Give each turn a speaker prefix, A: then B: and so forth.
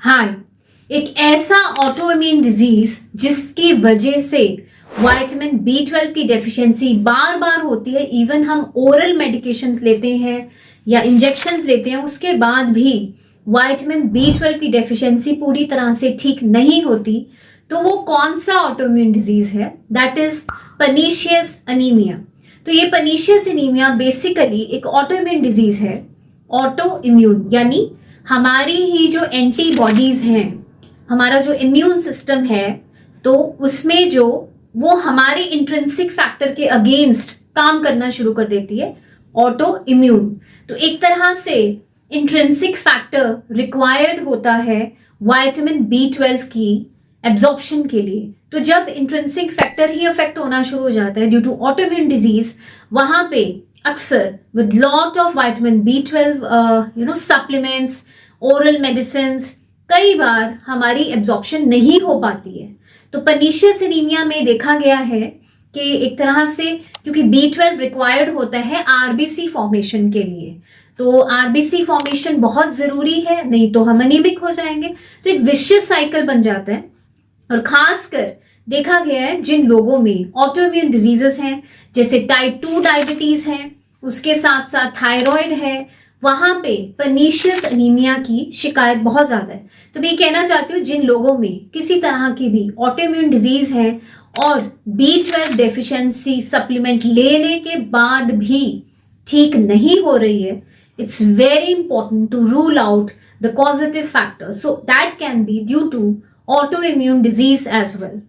A: हाँ, एक ऐसा ऑटो इम्यून डिजीज जिसकी वजह से विटामिन B12 की डेफिशिएंसी बार बार होती है, इवन हम ओरल मेडिकेशंस लेते हैं या इंजेक्शंस लेते हैं, उसके बाद भी विटामिन B12 की डेफिशिएंसी पूरी तरह से ठीक नहीं होती। तो वो कौन सा ऑटो इम्यून डिजीज है? That is pernicious anaemia. तो ये पर्नीशियस अनीमिया बेसिकली एक ऑटो इम्यून डिजीज है। ऑटो इम्यून यानी हमारी ही जो एंटीबॉडीज हैं, हमारा जो इम्यून सिस्टम है, तो उसमें जो वो हमारे इंट्रिंसिक फैक्टर के अगेंस्ट काम करना शुरू कर देती है, ऑटो इम्यून। तो एक तरह से इंट्रिंसिक फैक्टर रिक्वायर्ड होता है विटामिन B12 की एब्जॉर्प्शन के लिए। तो जब इंट्रिंसिक फैक्टर ही अफेक्ट होना शुरू हो जाता है due to auto immune disease, वहां पे अक्सर with lot of vitamin B12 supplements, oral medicine, कई बार हमारी एब्जॉर्प्शन नहीं हो पाती है। तो पर्नीशियस एनीमिया में देखा गया है कि एक तरह से क्योंकि B12 रिक्वायर्ड होता है आरबीसी फॉर्मेशन के लिए, तो आरबीसी फॉर्मेशन बहुत जरूरी है, नहीं तो हम एनीमिक हो जाएंगे। तो एक विशियस साइकिल बन जाता है। और खासकर देखा गया है जिन लोगों में ऑटो इम्यून डिजीजेस हैं, जैसे टाइप 2 डायबिटीज है, उसके साथ साथ थायराइड है, वहां पे पर्नीशियस अनीमिया की शिकायत बहुत ज्यादा है। तो मैं ये कहना चाहती हूँ जिन लोगों में किसी तरह की भी ऑटो इम्यून डिजीज है और B12 डेफिशिएंसी सप्लीमेंट लेने के बाद भी ठीक नहीं हो रही है, it's very important to rule out the causative factors, so that can be due to autoimmune disease as well.